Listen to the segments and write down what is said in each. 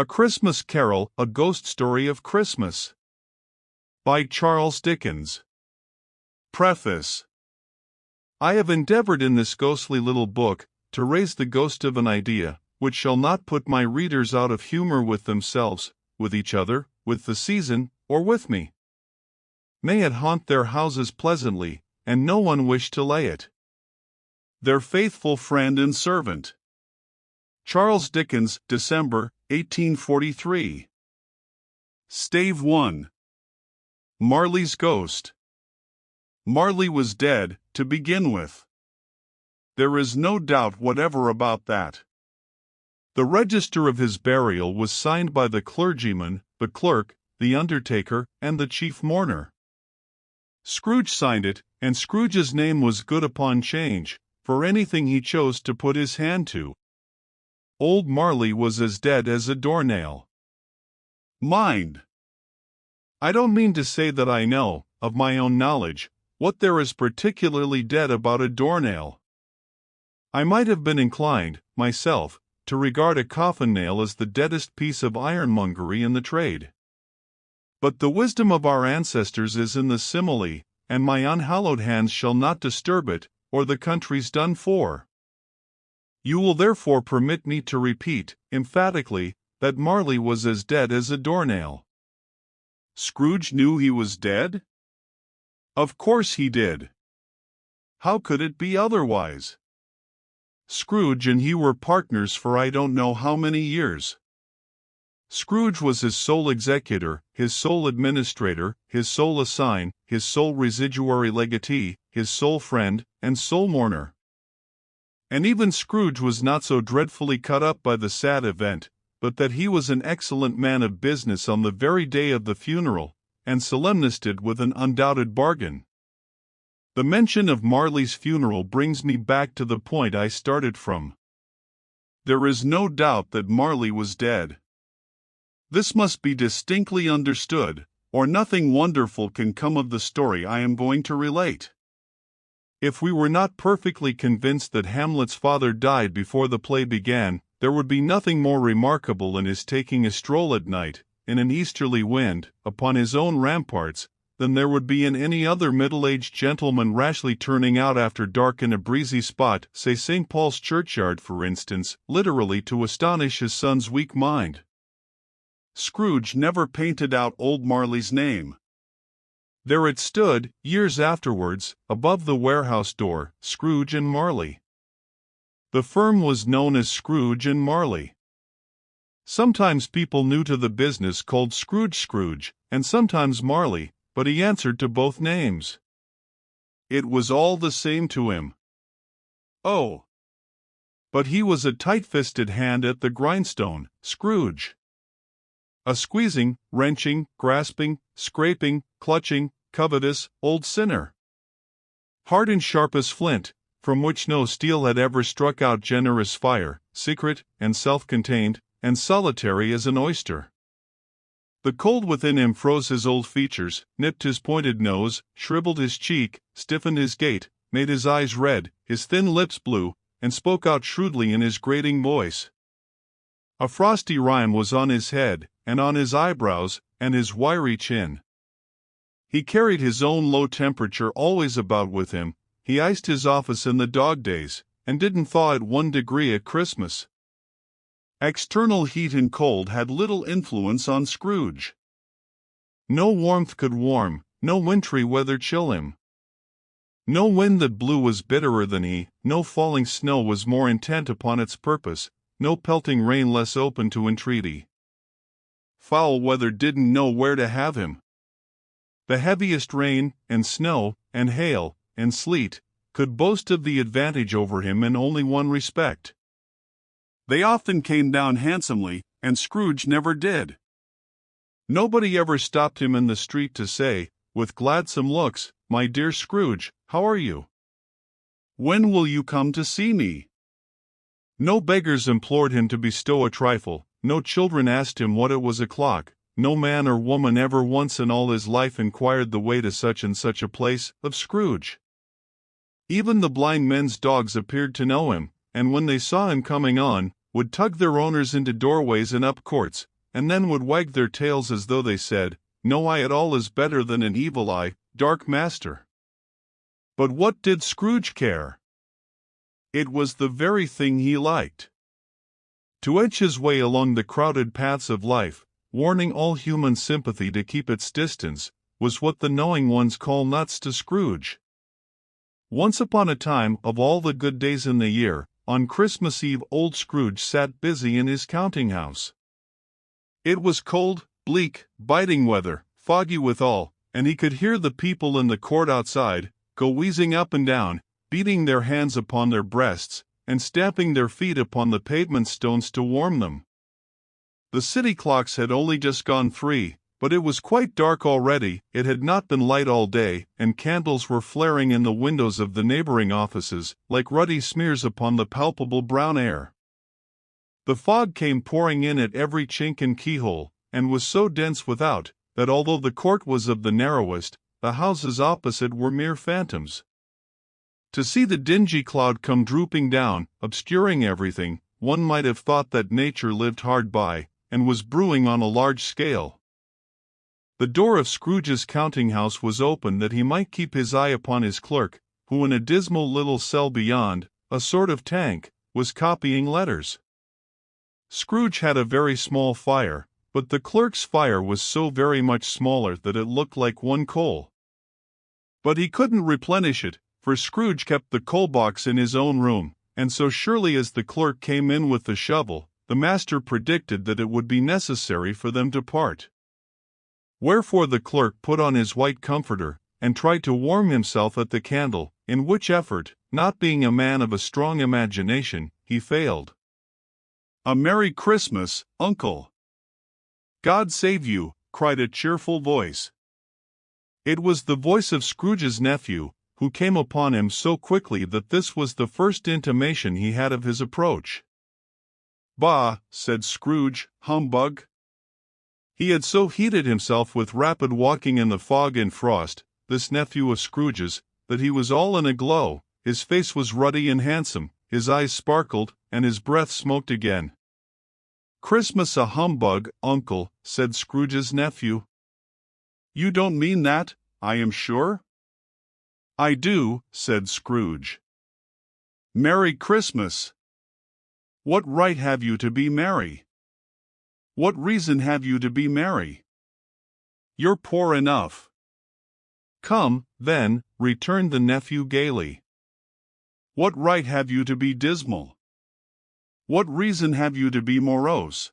A Christmas Carol, A Ghost Story of Christmas. By Charles Dickens. Preface. I have endeavored in this ghostly little book to raise the ghost of an idea, which shall not put my readers out of humor with themselves, with each other, with the season, or with me. May it haunt their houses pleasantly, and no one wish to lay it. Their faithful friend and servant. Charles Dickens, December, 1843. Stave 1. Marley's Ghost. Marley was dead, to begin with. There is no doubt whatever about that. The register of his burial was signed by the clergyman, the clerk, the undertaker, and the chief mourner. Scrooge signed it, and Scrooge's name was good upon change, for anything he chose to put his hand to. Old Marley was as dead as a doornail. Mind! I don't mean to say that I know, of my own knowledge, what there is particularly dead about a doornail. I might have been inclined, myself, to regard a coffin nail as the deadest piece of ironmongery in the trade. But the wisdom of our ancestors is in the simile, and my unhallowed hands shall not disturb it, or the country's done for. You will therefore permit me to repeat, emphatically, that Marley was as dead as a doornail. Scrooge knew he was dead? Of course he did. How could it be otherwise? Scrooge and he were partners for I don't know how many years. Scrooge was his sole executor, his sole administrator, his sole assign, his sole residuary legatee, his sole friend, and sole mourner. And even Scrooge was not so dreadfully cut up by the sad event, but that he was an excellent man of business on the very day of the funeral, and solemnised with an undoubted bargain. The mention of Marley's funeral brings me back to the point I started from. There is no doubt that Marley was dead. This must be distinctly understood, or nothing wonderful can come of the story I am going to relate. If we were not perfectly convinced that Hamlet's father died before the play began, there would be nothing more remarkable in his taking a stroll at night, in an easterly wind, upon his own ramparts, than there would be in any other middle-aged gentleman rashly turning out after dark in a breezy spot, say St. Paul's churchyard for instance, literally to astonish his son's weak mind. Scrooge never painted out old Marley's name. There it stood, years afterwards, above the warehouse door, Scrooge and Marley. The firm was known as Scrooge and Marley. Sometimes people new to the business called Scrooge, and sometimes Marley, but he answered to both names. It was all the same to him. Oh! But he was a tight-fisted hand at the grindstone, Scrooge. A squeezing, wrenching, grasping, scraping, clutching, covetous, old sinner. Hard and sharp as flint, from which no steel had ever struck out generous fire, secret, and self-contained, and solitary as an oyster. The cold within him froze his old features, nipped his pointed nose, shriveled his cheek, stiffened his gait, made his eyes red, his thin lips blue, and spoke out shrewdly in his grating voice. A frosty rime was on his head, and on his eyebrows, and his wiry chin. He carried his own low temperature always about with him, he iced his office in the dog days, and didn't thaw at 1 degree at Christmas. External heat and cold had little influence on Scrooge. No warmth could warm, no wintry weather chill him. No wind that blew was bitterer than he, no falling snow was more intent upon its purpose, no pelting rain less open to entreaty. Foul weather didn't know where to have him. The heaviest rain, and snow, and hail, and sleet, could boast of the advantage over him in only one respect. They often came down handsomely, and Scrooge never did. Nobody ever stopped him in the street to say, with gladsome looks, "My dear Scrooge, how are you? When will you come to see me?" No beggars implored him to bestow a trifle, no children asked him what it was o'clock, no man or woman ever once in all his life inquired the way to such and such a place, of Scrooge. Even the blind men's dogs appeared to know him, and when they saw him coming on, would tug their owners into doorways and up courts, and then would wag their tails as though they said, "No eye at all is better than an evil eye, dark master." But what did Scrooge care? It was the very thing he liked. To edge his way along the crowded paths of life, warning all human sympathy to keep its distance, was what the knowing ones call nuts to Scrooge. Once upon a time, of all the good days in the year, on Christmas Eve old Scrooge sat busy in his counting-house. It was cold, bleak, biting weather, foggy withal, and he could hear the people in the court outside go wheezing up and down, beating their hands upon their breasts, and stamping their feet upon the pavement stones to warm them. The city clocks had only just gone 3, but it was quite dark already. It had not been light all day, and candles were flaring in the windows of the neighboring offices, like ruddy smears upon the palpable brown air. The fog came pouring in at every chink and keyhole, and was so dense without, that although the court was of the narrowest, the houses opposite were mere phantoms. To see the dingy cloud come drooping down, obscuring everything, one might have thought that nature lived hard by, and was brewing on a large scale. The door of Scrooge's counting-house was open that he might keep his eye upon his clerk, who in a dismal little cell beyond, a sort of tank, was copying letters. Scrooge had a very small fire, but the clerk's fire was so very much smaller that it looked like one coal. But he couldn't replenish it, for Scrooge kept the coal box in his own room, and so surely as the clerk came in with the shovel, the master predicted that it would be necessary for them to part. Wherefore the clerk put on his white comforter, and tried to warm himself at the candle, in which effort, not being a man of a strong imagination, he failed. "A Merry Christmas, Uncle!" "God save you!" cried a cheerful voice. It was the voice of Scrooge's nephew, who came upon him so quickly that this was the first intimation he had of his approach. "Bah!" said Scrooge, "humbug!" He had so heated himself with rapid walking in the fog and frost, this nephew of Scrooge's, that he was all in a glow. His face was ruddy and handsome, his eyes sparkled, and his breath smoked again. "Christmas a humbug, Uncle," said Scrooge's nephew. "You don't mean that, I am sure?" "I do," said Scrooge. "Merry Christmas!" "What right have you to be merry? What reason have you to be merry? You're poor enough." "Come, then," returned the nephew gaily. "What right have you to be dismal? What reason have you to be morose?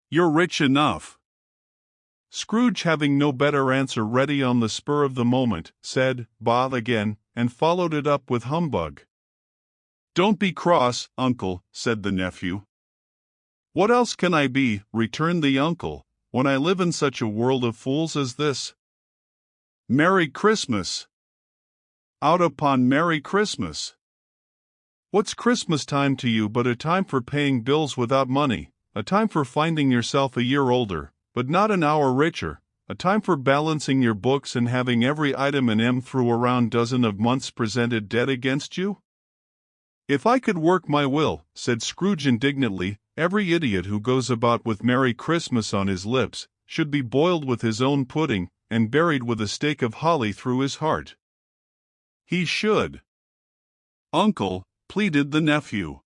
You're rich enough." Scrooge, having no better answer ready on the spur of the moment, said, "Bah!" again, and followed it up with humbug. "Don't be cross, Uncle," said the nephew. "What else can I be," returned the uncle, "when I live in such a world of fools as this? Merry Christmas! Out upon Merry Christmas! What's Christmas time to you but a time for paying bills without money, a time for finding yourself a year older, but not an hour richer, a time for balancing your books and having every item in M through a round dozen of months presented dead against you?" "If I could work my will," said Scrooge indignantly, "every idiot who goes about with Merry Christmas on his lips should be boiled with his own pudding and buried with a stake of holly through his heart." "He should." "Uncle," pleaded the nephew.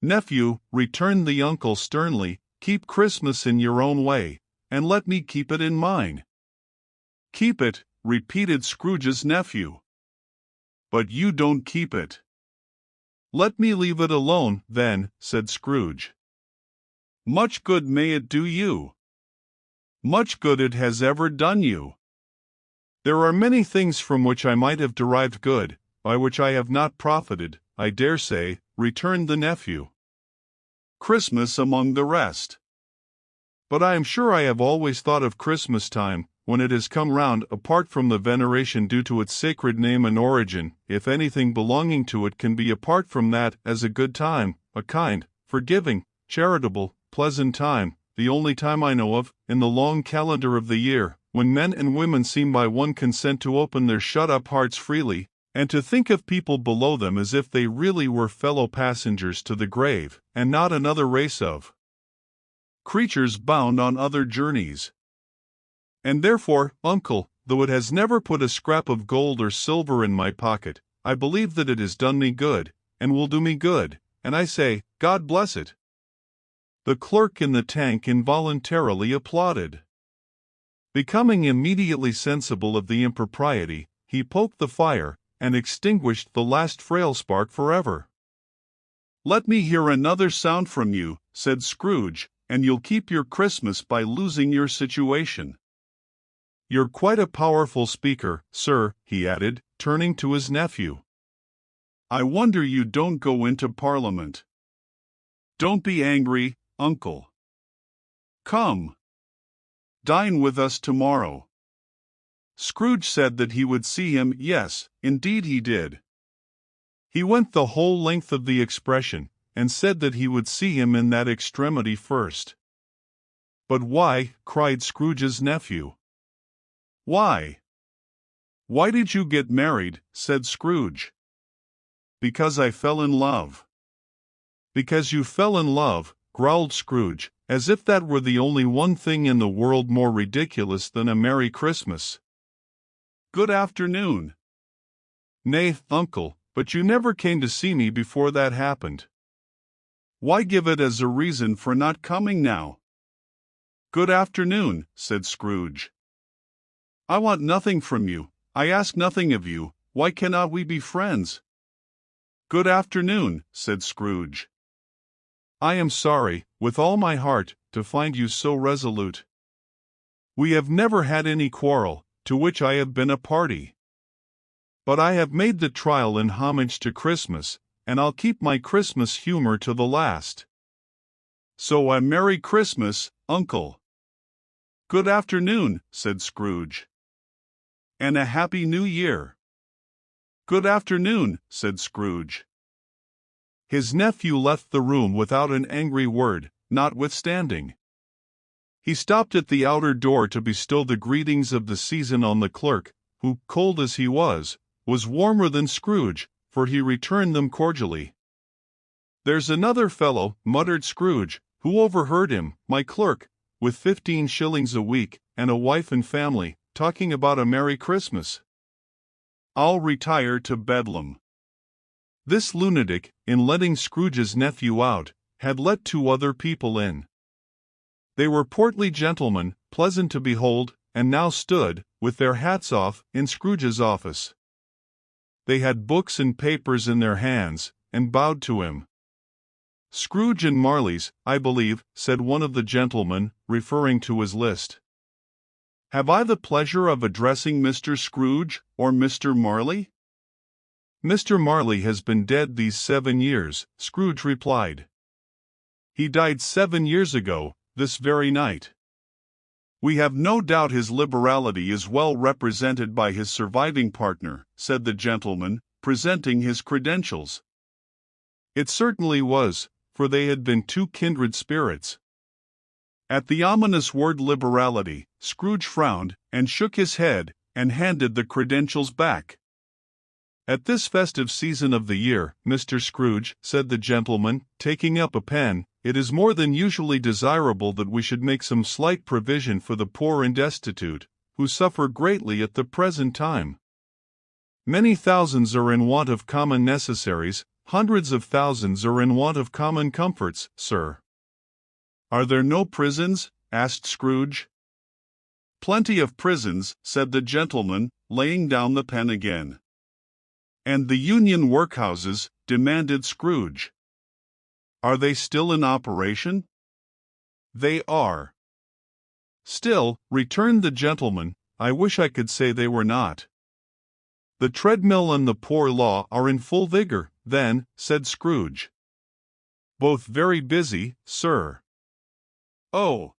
"Nephew," returned the uncle sternly, "keep Christmas in your own way, and let me keep it in mine." "Keep it," repeated Scrooge's nephew. "But you don't keep it." "Let me leave it alone, then," said Scrooge. "Much good may it do you." "Much good it has ever done you." "There are many things from which I might have derived good, by which I have not profited, I dare say," returned the nephew. "Christmas among the rest. But I am sure I have always thought of Christmas time, when it has come round, apart from the veneration due to its sacred name and origin, if anything belonging to it can be apart from that, as a good time, a kind, forgiving, charitable, pleasant time, the only time I know of, in the long calendar of the year, when men and women seem by one consent to open their shut-up hearts freely, And to think of people below them as if they really were fellow passengers to the grave, and not another race of creatures bound on other journeys. And therefore, uncle, though it has never put a scrap of gold or silver in my pocket, I believe that it has done me good, and will do me good, and I say, God bless it. The clerk in the tank involuntarily applauded. Becoming immediately sensible of the impropriety, he poked the fire, and extinguished the last frail spark forever. Let me hear another sound from you, said Scrooge, and you'll keep your Christmas by losing your situation. You're quite a powerful speaker, sir, he added, turning to his nephew. I wonder you don't go into Parliament. Don't be angry, uncle. Come. Dine with us tomorrow. Scrooge said that he would see him. Yes, indeed he did. He went the whole length of the expression, and said that he would see him in that extremity first. But why? Cried Scrooge's nephew. Why? Why did you get married? Said Scrooge. Because I fell in love. Because you fell in love, growled Scrooge, as if that were the only one thing in the world more ridiculous than a Merry Christmas. Good afternoon. Nay, uncle, but you never came to see me before that happened. Why give it as a reason for not coming now? Good afternoon, said Scrooge. I want nothing from you, I ask nothing of you, why cannot we be friends? Good afternoon, said Scrooge. I am sorry, with all my heart, to find you so resolute. We have never had any quarrel, to which I have been a party. But I have made the trial in homage to Christmas, and I'll keep my Christmas humor to the last. So a Merry Christmas, uncle. Good afternoon, said Scrooge. And a Happy New Year. Good afternoon, said Scrooge. His nephew left the room without an angry word, notwithstanding. He stopped at the outer door to bestow the greetings of the season on the clerk, who, cold as he was warmer than Scrooge, for he returned them cordially. There's another fellow, muttered Scrooge, who overheard him, my clerk, with 15 shillings a week, and a wife and family, talking about a Merry Christmas. I'll retire to Bedlam. This lunatic, in letting Scrooge's nephew out, had let 2 other people in. They were portly gentlemen, pleasant to behold, and now stood, with their hats off, in Scrooge's office. They had books and papers in their hands, and bowed to him. Scrooge and Marley's, I believe, said one of the gentlemen, referring to his list. Have I the pleasure of addressing Mr. Scrooge, or Mr. Marley? Mr. Marley has been dead these 7 years, Scrooge replied. He died 7 years ago, this very night. We have no doubt his liberality is well represented by his surviving partner, said the gentleman, presenting his credentials. It certainly was, for they had been 2 kindred spirits. At the ominous word liberality, Scrooge frowned, and shook his head, and handed the credentials back. At this festive season of the year, Mr. Scrooge, said the gentleman, taking up a pen, it is more than usually desirable that we should make some slight provision for the poor and destitute, who suffer greatly at the present time. Many thousands are in want of common necessaries, hundreds of thousands are in want of common comforts, sir. Are there no prisons? Asked Scrooge. Plenty of prisons, said the gentleman, laying down the pen again. And the union workhouses? Demanded Scrooge. Are they still in operation? They are. Still, returned the gentleman, I wish I could say they were not. The treadmill and the poor law are in full vigor, then, said Scrooge. Both very busy, sir. Oh.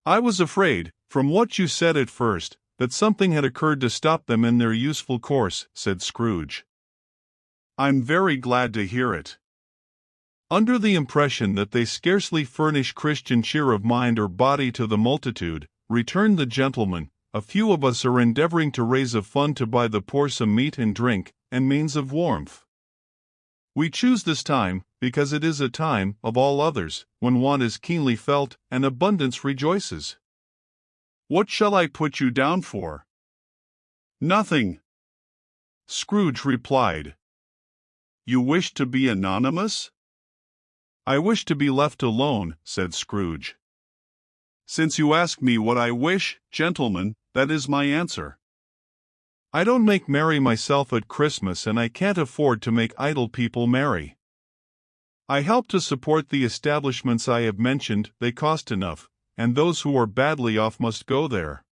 I was afraid, from what you said at first, that something had occurred to stop them in their useful course, said Scrooge. I'm very glad to hear it. Under the impression that they scarcely furnish Christian cheer of mind or body to the multitude, returned the gentleman, a few of us are endeavoring to raise a fund to buy the poor some meat and drink, and means of warmth. We choose this time, because it is a time, of all others, when want is keenly felt, and abundance rejoices. What shall I put you down for? Nothing, Scrooge replied. You wish to be anonymous? I wish to be left alone, said Scrooge. Since you ask me what I wish, gentlemen, that is my answer. I don't make merry myself at Christmas, and I can't afford to make idle people merry. I help to support the establishments I have mentioned, they cost enough, and those who are badly off must go there.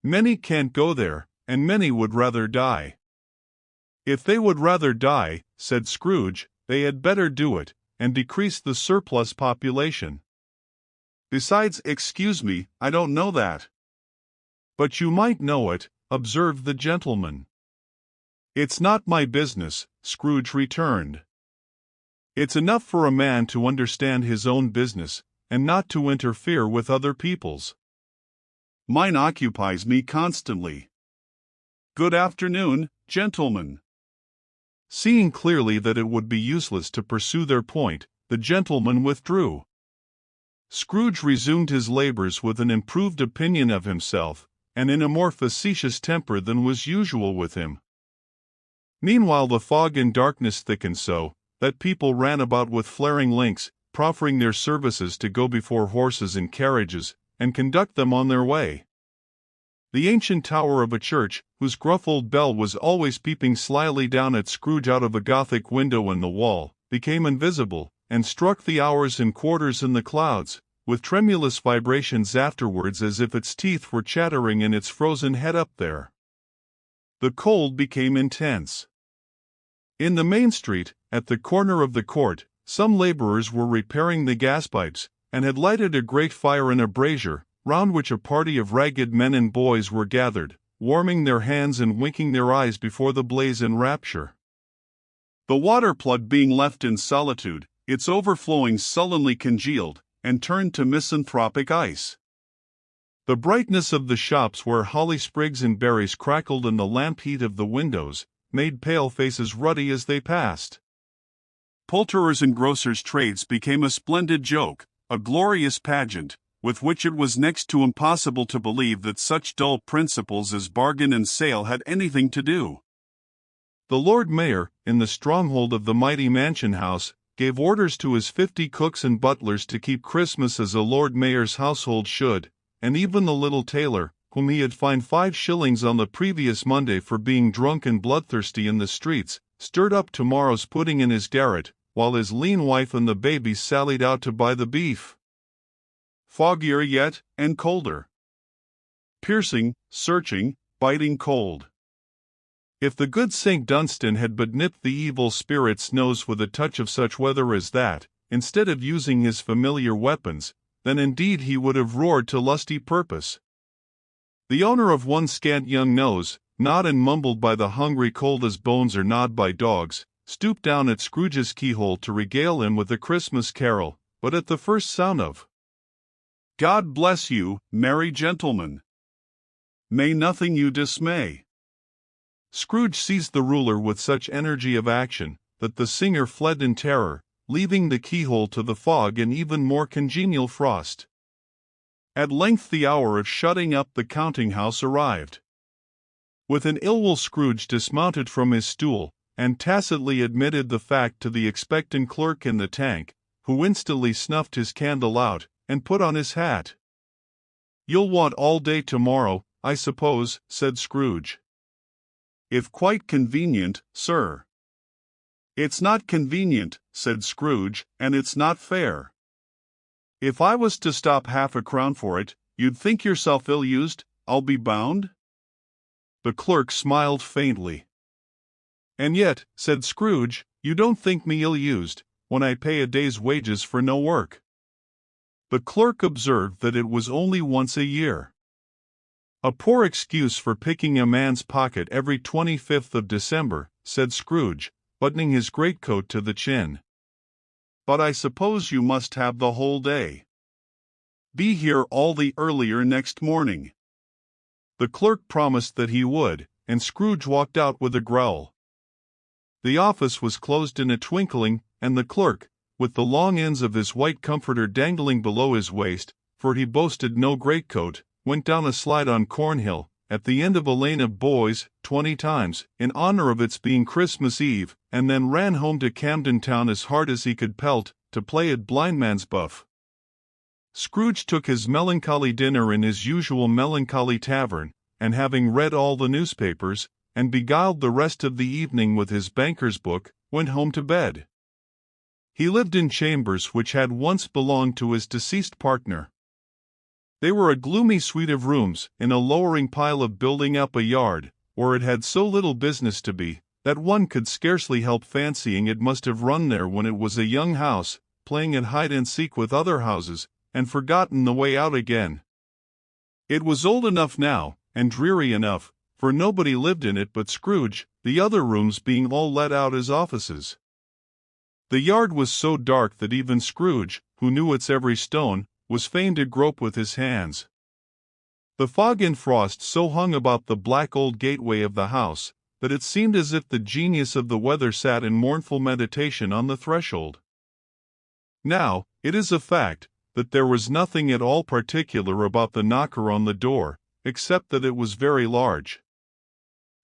Many can't go there, and many would rather die. If they would rather die, said Scrooge, they had better do it, and decrease the surplus population. Besides, excuse me, I don't know that. But you might know it, observed the gentleman. It's not my business, Scrooge returned. It's enough for a man to understand his own business, and not to interfere with other people's. Mine occupies me constantly. Good afternoon, gentlemen. Seeing clearly that it would be useless to pursue their point, the gentleman withdrew. Scrooge resumed his labors with an improved opinion of himself, and in a more facetious temper than was usual with him. Meanwhile the fog and darkness thickened so, that people ran about with flaring links, proffering their services to go before horses and carriages, and conduct them on their way. The ancient tower of a church, whose gruff old bell was always peeping slyly down at Scrooge out of a Gothic window in the wall, became invisible, and struck the hours and quarters in the clouds, with tremulous vibrations afterwards, as if its teeth were chattering in its frozen head up there. The cold became intense. In the main street, at the corner of the court, some laborers were repairing the gas pipes, and had lighted a great fire in a brazier, round which a party of ragged men and boys were gathered, warming their hands and winking their eyes before the blaze in rapture. The water plug being left in solitude, its overflowing sullenly congealed, and turned to misanthropic ice. The brightness of the shops where holly sprigs and berries crackled in the lamp heat of the windows, made pale faces ruddy as they passed. Poulterers' and grocers' trades became a splendid joke, a glorious pageant, with which it was next to impossible to believe that such dull principles as bargain and sale had anything to do. The Lord Mayor, in the stronghold of the mighty mansion house, gave orders to his 50 cooks and butlers to keep Christmas as a Lord Mayor's household should, and even the little tailor, whom he had fined 5 shillings on the previous Monday for being drunk and bloodthirsty in the streets, stirred up tomorrow's pudding in his garret, while his lean wife and the baby sallied out to buy the beef. Foggier yet, and colder. Piercing, searching, biting cold. If the good St. Dunstan had but nipped the evil spirit's nose with a touch of such weather as that, instead of using his familiar weapons, then indeed he would have roared to lusty purpose. The owner of one scant young nose, gnawed and mumbled by the hungry cold as bones are gnawed by dogs, stooped down at Scrooge's keyhole to regale him with a Christmas carol, but at the first sound of "God bless you, merry gentlemen. May nothing you dismay," Scrooge seized the ruler with such energy of action, that the singer fled in terror, leaving the keyhole to the fog and even more congenial frost. At length the hour of shutting up the counting-house arrived. With an ill-will Scrooge dismounted from his stool, and tacitly admitted the fact to the expectant clerk in the tank, who instantly snuffed his candle out, and put on his hat. "You'll want all day tomorrow, I suppose," said Scrooge. "If quite convenient, sir." "It's not convenient," said Scrooge, "and it's not fair. If I was to stop half a crown for it, you'd think yourself ill-used, I'll be bound?" The clerk smiled faintly. "And yet," said Scrooge, "you don't think me ill-used, when I pay a day's wages for no work." The clerk observed that it was only once a year. "A poor excuse for picking a man's pocket every 25th of December," said Scrooge, buttoning his greatcoat to the chin. "But I suppose you must have the whole day. Be here all the earlier next morning." The clerk promised that he would, and Scrooge walked out with a growl. The office was closed in a twinkling, and the clerk, with the long ends of his white comforter dangling below his waist, for he boasted no greatcoat, went down a slide on Cornhill, at the end of a lane of boys, 20 times, in honor of its being Christmas Eve, and then ran home to Camden Town as hard as he could pelt, to play at blindman's buff. Scrooge took his melancholy dinner in his usual melancholy tavern, and having read all the newspapers, and beguiled the rest of the evening with his banker's book, went home to bed. He lived in chambers which had once belonged to his deceased partner. They were a gloomy suite of rooms, in a lowering pile of building up a yard, where it had so little business to be, that one could scarcely help fancying it must have run there when it was a young house, playing at hide-and-seek with other houses, and forgotten the way out again. It was old enough now, and dreary enough, for nobody lived in it but Scrooge, the other rooms being all let out as offices. The yard was so dark that even Scrooge, who knew its every stone, was fain to grope with his hands. The fog and frost so hung about the black old gateway of the house, that it seemed as if the genius of the weather sat in mournful meditation on the threshold. Now, it is a fact, that there was nothing at all particular about the knocker on the door, except that it was very large.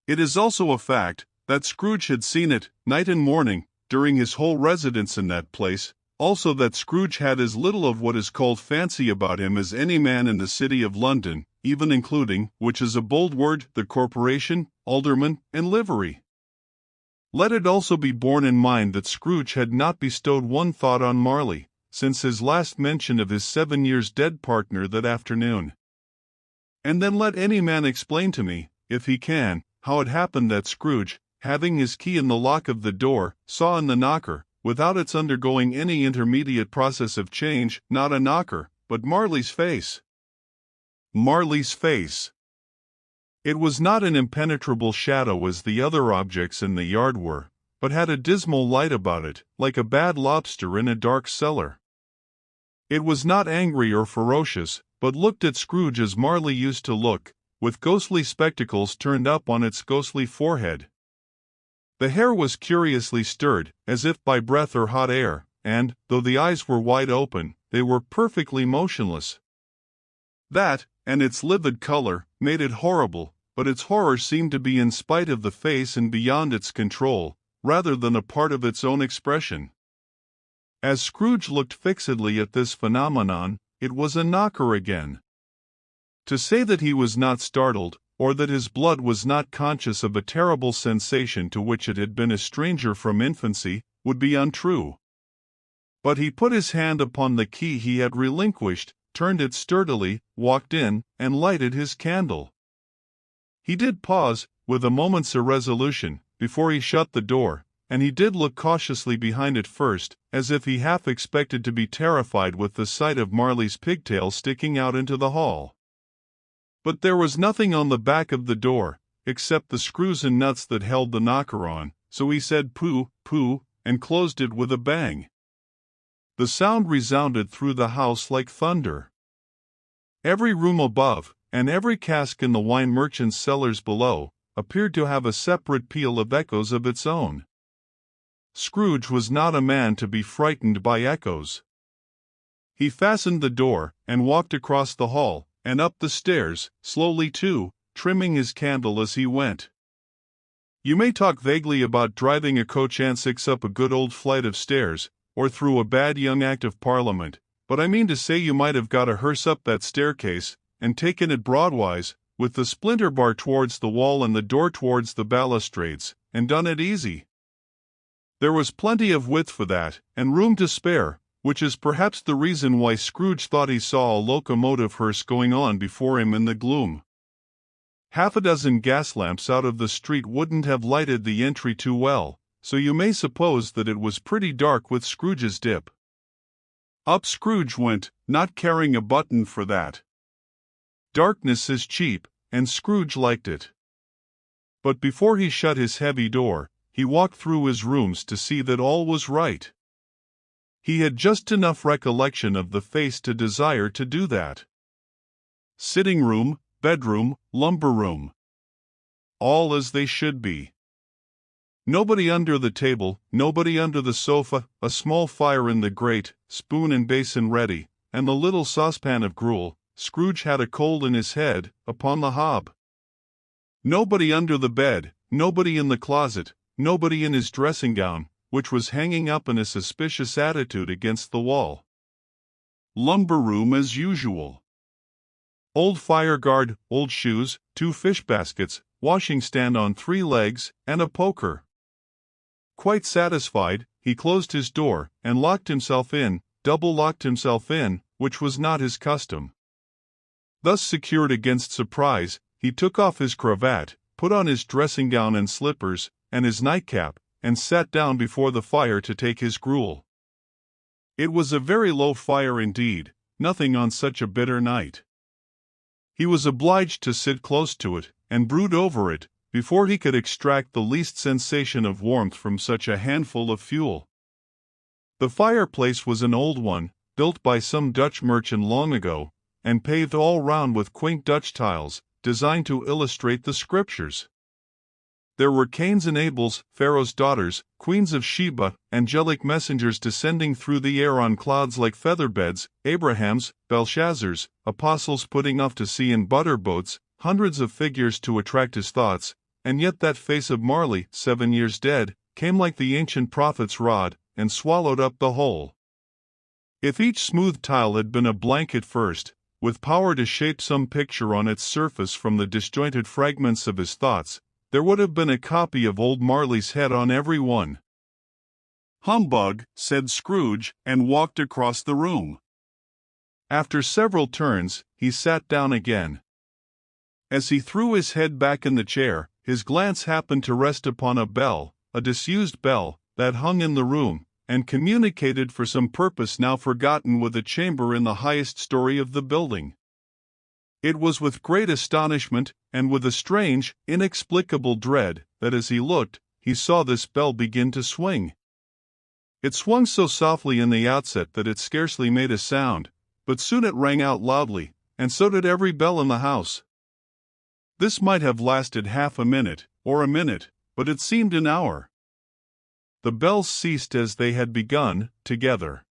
It is also a fact, that Scrooge had seen it, night and morning, during his whole residence in that place, also that Scrooge had as little of what is called fancy about him as any man in the city of London, even including, which is a bold word, the corporation, aldermen, and livery. Let it also be borne in mind that Scrooge had not bestowed one thought on Marley, since his last mention of his 7 years dead partner that afternoon. And then let any man explain to me, if he can, how it happened that Scrooge, having his key in the lock of the door, saw in the knocker, without its undergoing any intermediate process of change, not a knocker, but Marley's face. Marley's face. It was not an impenetrable shadow as the other objects in the yard were, but had a dismal light about it, like a bad lobster in a dark cellar. It was not angry or ferocious, but looked at Scrooge as Marley used to look, with ghostly spectacles turned up on its ghostly forehead. The hair was curiously stirred, as if by breath or hot air, and, though the eyes were wide open, they were perfectly motionless. That, and its livid color, made it horrible, but its horror seemed to be in spite of the face and beyond its control, rather than a part of its own expression. As Scrooge looked fixedly at this phenomenon, it was a knocker again. To say that he was not startled, or that his blood was not conscious of a terrible sensation to which it had been a stranger from infancy, would be untrue. But he put his hand upon the key he had relinquished, turned it sturdily, walked in, and lighted his candle. He did pause, with a moment's irresolution, before he shut the door, and he did look cautiously behind it first, as if he half expected to be terrified with the sight of Marley's pigtail sticking out into the hall. But there was nothing on the back of the door, except the screws and nuts that held the knocker on, so he said "Pooh, pooh," and closed it with a bang. The sound resounded through the house like thunder. Every room above, and every cask in the wine merchant's cellars below, appeared to have a separate peal of echoes of its own. Scrooge was not a man to be frightened by echoes. He fastened the door, and walked across the hall, and up the stairs, slowly too, trimming his candle as he went. You may talk vaguely about driving a coach and six up a good old flight of stairs, or through a bad young Act of Parliament, but I mean to say you might have got a hearse up that staircase, and taken it broadwise, with the splinter bar towards the wall and the door towards the balustrades, and done it easy. There was plenty of width for that, and room to spare, which is perhaps the reason why Scrooge thought he saw a locomotive hearse going on before him in the gloom. Half a dozen gas lamps out of the street wouldn't have lighted the entry too well, so you may suppose that it was pretty dark with Scrooge's dip. Up Scrooge went, not caring a button for that. Darkness is cheap, and Scrooge liked it. But before he shut his heavy door, he walked through his rooms to see that all was right. He had just enough recollection of the face to desire to do that. Sitting room, bedroom, lumber room. All as they should be. Nobody under the table, nobody under the sofa, a small fire in the grate, spoon and basin ready, and the little saucepan of gruel. Scrooge had a cold in his head, upon the hob. Nobody under the bed, nobody in the closet, nobody in his dressing gown, which was hanging up in a suspicious attitude against the wall. Lumber room as usual. Old fire guard, old shoes, 2 fish baskets, washing stand on 3 legs, and a poker. Quite satisfied, he closed his door, and locked himself in, double-locked himself in, which was not his custom. Thus secured against surprise, he took off his cravat, put on his dressing gown and slippers, and his nightcap, and sat down before the fire to take his gruel. It was a very low fire indeed, nothing on such a bitter night. He was obliged to sit close to it, and brood over it, before he could extract the least sensation of warmth from such a handful of fuel. The fireplace was an old one, built by some Dutch merchant long ago, and paved all round with quaint Dutch tiles, designed to illustrate the Scriptures. There were Cains and Abels, Pharaoh's daughters, queens of Sheba, angelic messengers descending through the air on clouds like featherbeds, Abrahams, Belshazzars, apostles putting off to sea in butter boats, hundreds of figures to attract his thoughts, and yet that face of Marley, 7 years dead, came like the ancient prophet's rod, and swallowed up the whole. If each smooth tile had been a blank at first, with power to shape some picture on its surface from the disjointed fragments of his thoughts, there would have been a copy of old Marley's head on every one. "Humbug," said Scrooge, and walked across the room. After several turns, he sat down again. As he threw his head back in the chair, his glance happened to rest upon a bell, a disused bell, that hung in the room, and communicated for some purpose now forgotten with a chamber in the highest story of the building. It was with great astonishment, and with a strange, inexplicable dread, that as he looked, he saw this bell begin to swing. It swung so softly in the outset that it scarcely made a sound, but soon it rang out loudly, and so did every bell in the house. This might have lasted half a minute, or a minute, but it seemed an hour. The bells ceased as they had begun, together.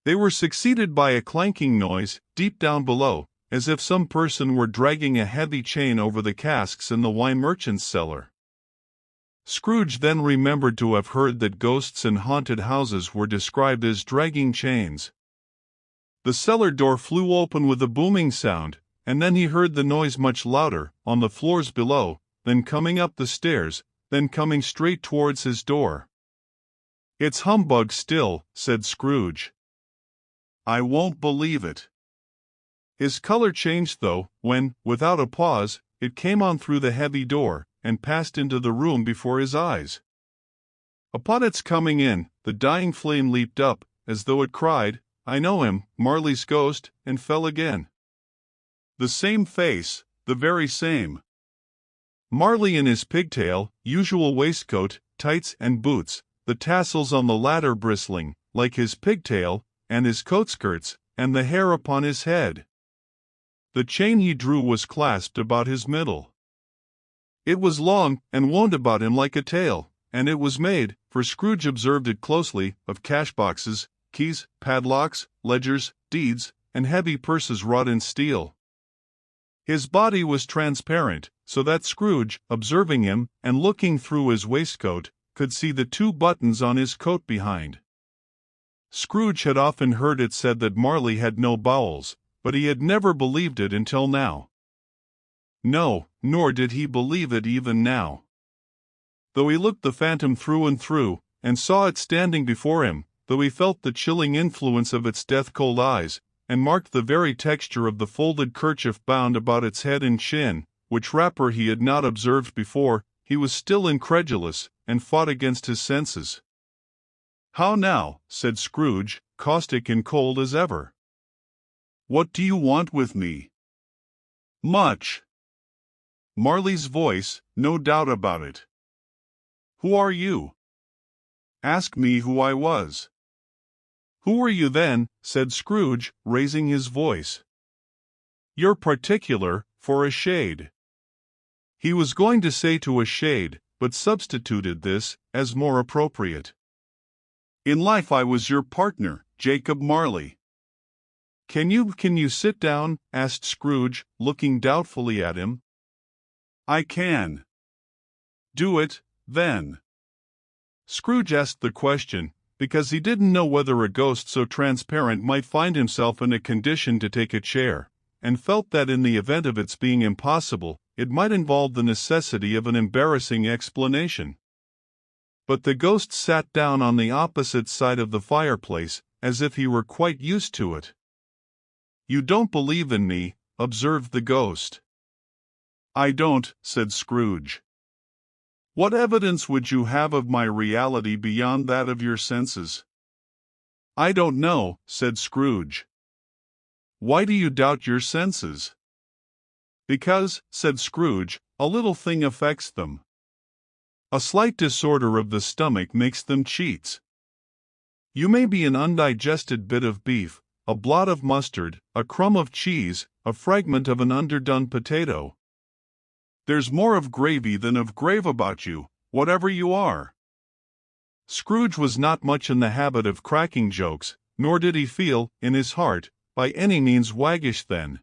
They were succeeded by a clanking noise, deep down below, as if some person were dragging a heavy chain over the casks in the wine merchant's cellar. Scrooge then remembered to have heard that ghosts and haunted houses were described as dragging chains. The cellar door flew open with a booming sound, and then he heard the noise much louder, on the floors below, then coming up the stairs, then coming straight towards his door. "It's humbug still," said Scrooge. "I won't believe it." His color changed though, when, without a pause, it came on through the heavy door, and passed into the room before his eyes. Upon its coming in, the dying flame leaped up, as though it cried, "I know him, Marley's ghost," and fell again. The same face, the very same. Marley in his pigtail, usual waistcoat, tights and boots, the tassels on the latter bristling, like his pigtail, and his coat skirts, and the hair upon his head. The chain he drew was clasped about his middle. It was long, and wound about him like a tail, and it was made, for Scrooge observed it closely, of cash-boxes, keys, padlocks, ledgers, deeds, and heavy purses wrought in steel. His body was transparent, so that Scrooge, observing him, and looking through his waistcoat, could see the 2 buttons on his coat behind. Scrooge had often heard it said that Marley had no bowels, but he had never believed it until now. No, nor did he believe it even now. Though he looked the phantom through and through, and saw it standing before him, though he felt the chilling influence of its death-cold eyes, and marked the very texture of the folded kerchief bound about its head and chin, which wrapper he had not observed before, he was still incredulous, and fought against his senses. "How now?" said Scrooge, caustic and cold as ever. "What do you want with me?" "Much." Marley's voice, no doubt about it. "Who are you?" "Ask me who I was." "Who are you then?" said Scrooge, raising his voice. "You're particular," for a shade. He was going to say to a shade, but substituted this, as more appropriate. In life I was your partner, Jacob Marley. Can you sit down? Asked Scrooge, looking doubtfully at him. I can. Do it, then. Scrooge asked the question, because he didn't know whether a ghost so transparent might find himself in a condition to take a chair, and felt that in the event of its being impossible, it might involve the necessity of an embarrassing explanation. But the ghost sat down on the opposite side of the fireplace, as if he were quite used to it. You don't believe in me, observed the ghost. I don't, said Scrooge. What evidence would you have of my reality beyond that of your senses? I don't know, said Scrooge. Why do you doubt your senses? Because, said Scrooge, a little thing affects them. A slight disorder of the stomach makes them cheats. You may be an undigested bit of beef, a blot of mustard, a crumb of cheese, a fragment of an underdone potato. There's more of gravy than of grave about you, whatever you are. Scrooge was not much in the habit of cracking jokes, nor did he feel, in his heart, by any means waggish then.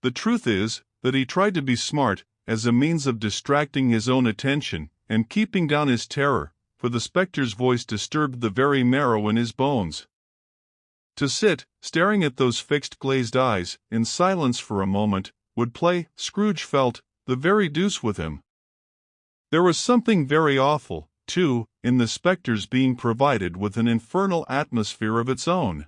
The truth is, that he tried to be smart, as a means of distracting his own attention, and keeping down his terror, for the spectre's voice disturbed the very marrow in his bones. To sit, staring at those fixed glazed eyes, in silence for a moment, would play, Scrooge felt, the very deuce with him. There was something very awful, too, in the spectre's being provided with an infernal atmosphere of its own.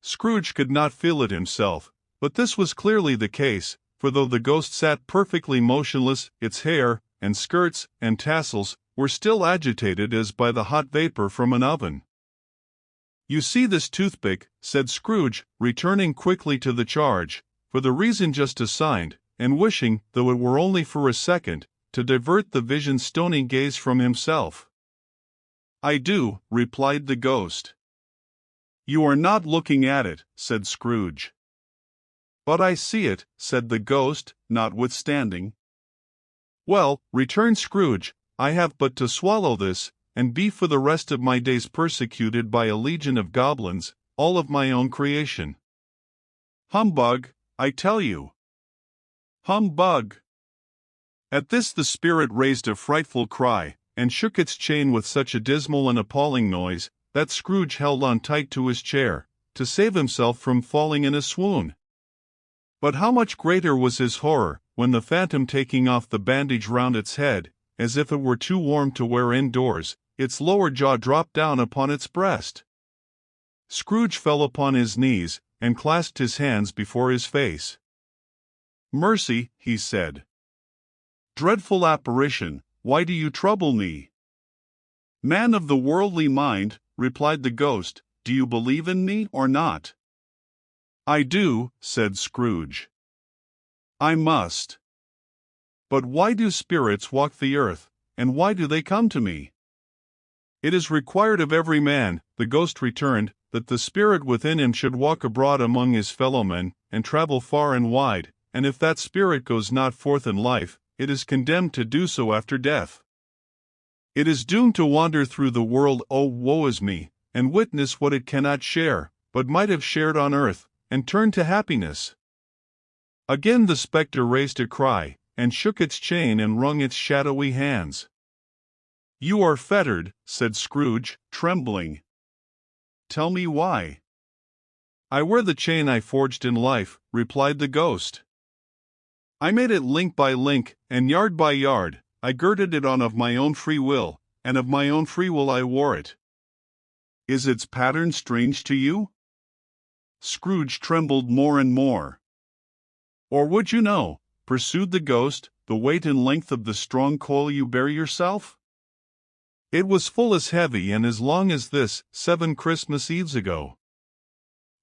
Scrooge could not feel it himself, but this was clearly the case, for though the ghost sat perfectly motionless, its hair, and skirts, and tassels, were still agitated as by the hot vapor from an oven. You see this toothpick, said Scrooge, returning quickly to the charge, for the reason just assigned, and wishing, though it were only for a second, to divert the vision's stony gaze from himself. I do, replied the ghost. You are not looking at it, said Scrooge. But I see it, said the ghost, notwithstanding. Well, returned Scrooge, I have but to swallow this, and be for the rest of my days persecuted by a legion of goblins, all of my own creation. Humbug, I tell you. Humbug! At this the spirit raised a frightful cry, and shook its chain with such a dismal and appalling noise, that Scrooge held on tight to his chair, to save himself from falling in a swoon. But how much greater was his horror, when the phantom, taking off the bandage round its head, as if it were too warm to wear indoors, its lower jaw dropped down upon its breast. Scrooge fell upon his knees, and clasped his hands before his face. Mercy, he said. Dreadful apparition, why do you trouble me? Man of the worldly mind, replied the ghost, do you believe in me or not? I do, said Scrooge. I must. But why do spirits walk the earth, and why do they come to me? It is required of every man, the ghost returned, that the spirit within him should walk abroad among his fellowmen, and travel far and wide, and if that spirit goes not forth in life, it is condemned to do so after death. It is doomed to wander through the world, oh woe is me, and witness what it cannot share, but might have shared on earth, and turn to happiness. Again the spectre raised a cry, and shook its chain and wrung its shadowy hands. You are fettered, said Scrooge, trembling. Tell me why. I wear the chain I forged in life, replied the ghost. I made it link by link, and yard by yard, I girded it on of my own free will, and of my own free will I wore it. Is its pattern strange to you? Scrooge trembled more and more. Or would you know, pursued the ghost, the weight and length of the strong coil you bear yourself? It was full as heavy and as long as this, 7 Christmas Eves ago.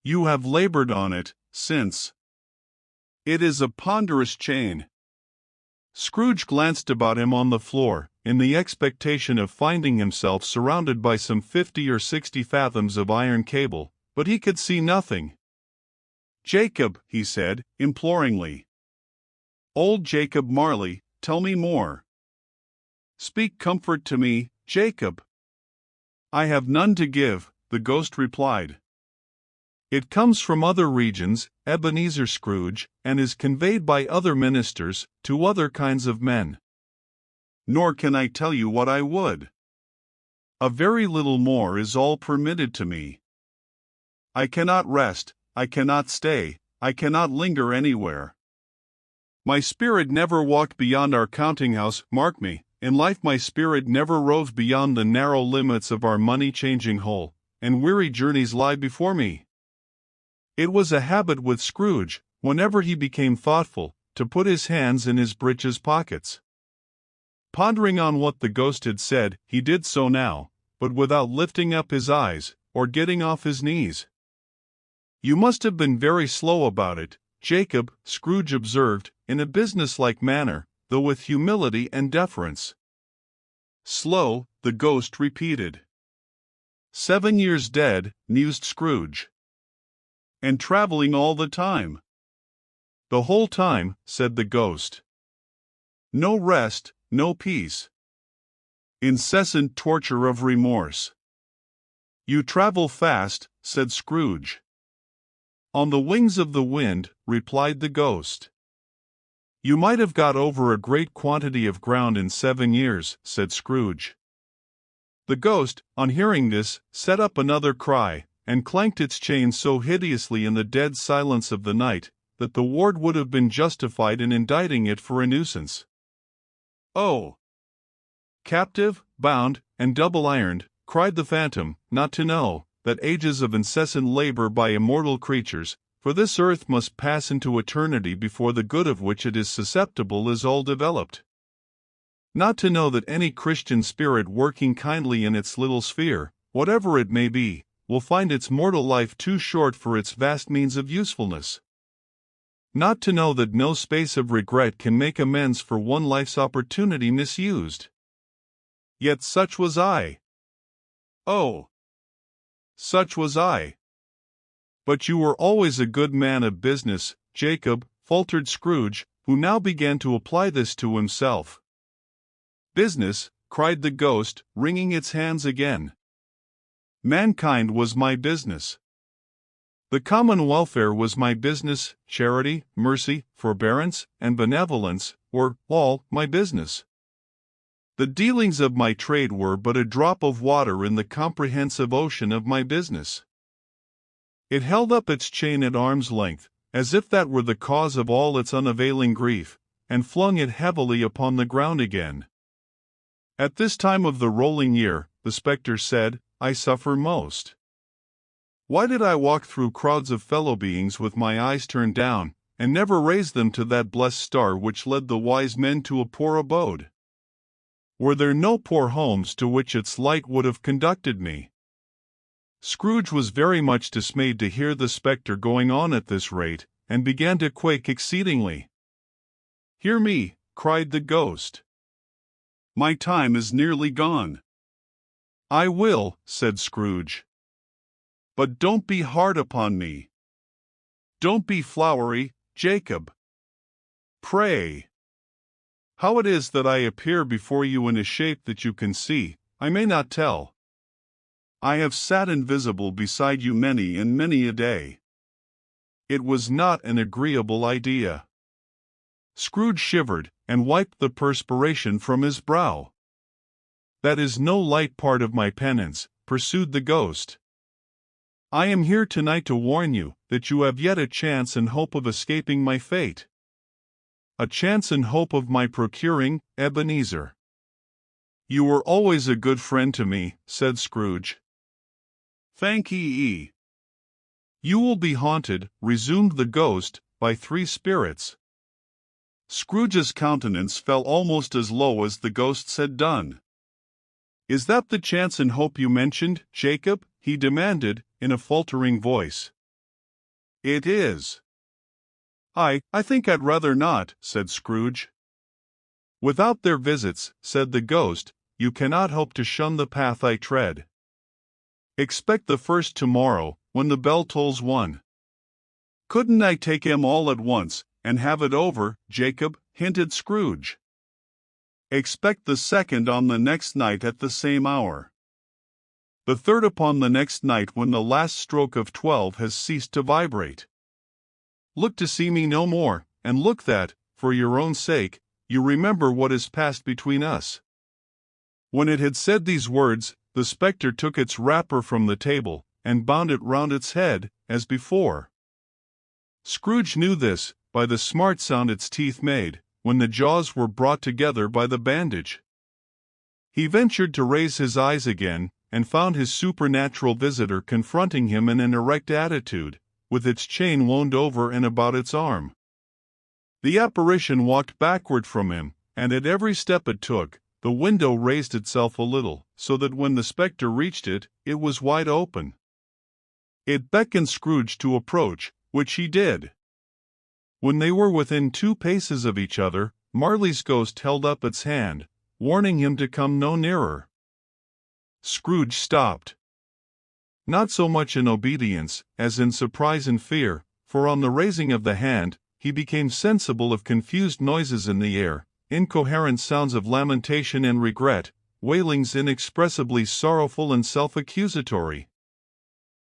You have labored on it, since. It is a ponderous chain. Scrooge glanced about him on the floor, in the expectation of finding himself surrounded by some 50 or 60 fathoms of iron cable, but he could see nothing. Jacob, he said, imploringly. Old Jacob Marley, tell me more. Speak comfort to me, Jacob. I have none to give, the ghost replied. It comes from other regions, Ebenezer Scrooge, and is conveyed by other ministers, to other kinds of men. Nor can I tell you what I would. A very little more is all permitted to me. I cannot rest, I cannot stay, I cannot linger anywhere. My spirit never walked beyond our counting-house, mark me, in life my spirit never roved beyond the narrow limits of our money-changing hole, and weary journeys lie before me. It was a habit with Scrooge, whenever he became thoughtful, to put his hands in his breeches pockets. Pondering on what the ghost had said, he did so now, but without lifting up his eyes, or getting off his knees. You must have been very slow about it, Jacob, Scrooge observed, in a businesslike manner, though with humility and deference. Slow, the ghost repeated. 7 years dead, mused Scrooge. And traveling all the time. The whole time, said the ghost. No rest, no peace. Incessant torture of remorse. You travel fast, said Scrooge. On the wings of the wind, replied the ghost. You might have got over a great quantity of ground in 7 years, said Scrooge. The ghost, on hearing this, set up another cry, and clanked its chain so hideously in the dead silence of the night, that the ward would have been justified in indicting it for a nuisance. Oh! Captive, bound, and double-ironed, cried the phantom, not to know, that ages of incessant labor by immortal creatures, for this earth must pass into eternity before the good of which it is susceptible is all developed. Not to know that any Christian spirit working kindly in its little sphere, whatever it may be, will find its mortal life too short for its vast means of usefulness. Not to know that no space of regret can make amends for one life's opportunity misused. Yet such was I. Oh! Such was I. But you were always a good man of business, Jacob, faltered Scrooge, who now began to apply this to himself. Business, cried the ghost, wringing its hands again. Mankind was my business. The common welfare was my business, charity, mercy, forbearance, and benevolence were all my business. The dealings of my trade were but a drop of water in the comprehensive ocean of my business. It held up its chain at arm's length, as if that were the cause of all its unavailing grief, and flung it heavily upon the ground again. At this time of the rolling year, the spectre said, I suffer most. Why did I walk through crowds of fellow beings with my eyes turned down, and never raise them to that blessed star which led the wise men to a poor abode? Were there no poor homes to which its light would have conducted me? Scrooge was very much dismayed to hear the spectre going on at this rate, and began to quake exceedingly. Hear me, cried the ghost. My time is nearly gone. I will, said Scrooge. But don't be hard upon me. Don't be flowery, Jacob. Pray. How it is that I appear before you in a shape that you can see, I may not tell. I have sat invisible beside you many and many a day. It was not an agreeable idea. Scrooge shivered, and wiped the perspiration from his brow. That is no light part of my penance, pursued the ghost. I am here tonight to warn you that you have yet a chance and hope of escaping my fate. A chance and hope of my procuring Ebenezer. You were always a good friend to me, said Scrooge. Thank ye. You will be haunted, resumed the ghost, by 3 spirits. Scrooge's countenance fell almost as low as the ghost's had done. Is that the chance and hope you mentioned, Jacob? He demanded, in a faltering voice. It is. I think I'd rather not, said Scrooge. Without their visits, said the ghost, you cannot hope to shun the path I tread. Expect the first tomorrow, when the bell tolls 1. Couldn't I take 'em all at once, and have it over, Jacob? hinted Scrooge. Expect the second on the next night at the same hour. The third upon the next night when the last stroke of 12 has ceased to vibrate. Look to see me no more, and look that, for your own sake, you remember what has passed between us." When it had said these words, the spectre took its wrapper from the table, and bound it round its head, as before. Scrooge knew this, by the smart sound its teeth made, when the jaws were brought together by the bandage. He ventured to raise his eyes again, and found his supernatural visitor confronting him in an erect attitude, with its chain wound over and about its arm. The apparition walked backward from him, and at every step it took, the window raised itself a little, so that when the spectre reached it, it was wide open. It beckoned Scrooge to approach, which he did. When they were within 2 paces of each other, Marley's ghost held up its hand, warning him to come no nearer. Scrooge stopped. Not so much in obedience, as in surprise and fear, for on the raising of the hand, he became sensible of confused noises in the air, incoherent sounds of lamentation and regret, wailings inexpressibly sorrowful and self-accusatory.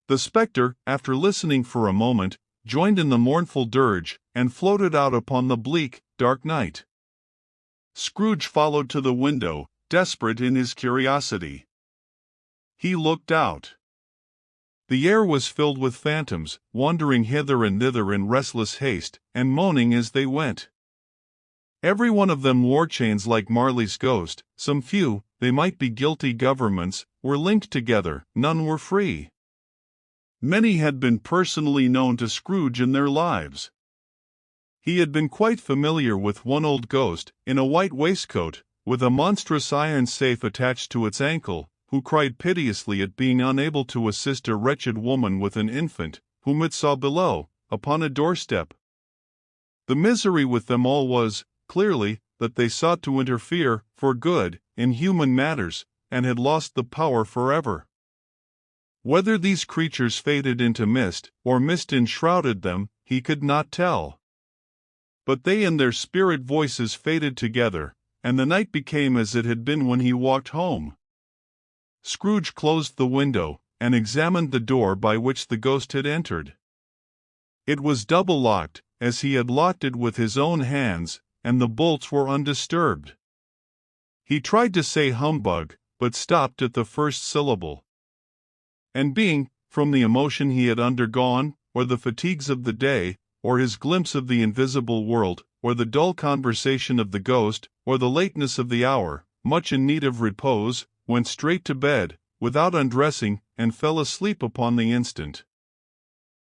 The spectre, after listening for a moment, joined in the mournful dirge, and floated out upon the bleak, dark night. Scrooge followed to the window, desperate in his curiosity. He looked out. The air was filled with phantoms, wandering hither and thither in restless haste, and moaning as they went. Every one of them wore chains like Marley's ghost. Some few, they might be guilty governments, were linked together, none were free. Many had been personally known to Scrooge in their lives. He had been quite familiar with one old ghost, in a white waistcoat, with a monstrous iron safe attached to its ankle, who cried piteously at being unable to assist a wretched woman with an infant, whom it saw below, upon a doorstep. The misery with them all was, clearly, that they sought to interfere, for good, in human matters, and had lost the power forever. Whether these creatures faded into mist, or mist enshrouded them, he could not tell. But they and their spirit voices faded together, and the night became as it had been when he walked home. Scrooge closed the window, and examined the door by which the ghost had entered. It was double-locked, as he had locked it with his own hands, and the bolts were undisturbed. He tried to say humbug, but stopped at the first syllable. And being, from the emotion he had undergone, or the fatigues of the day, or his glimpse of the invisible world, or the dull conversation of the ghost, or the lateness of the hour, much in need of repose, went straight to bed, without undressing, and fell asleep upon the instant.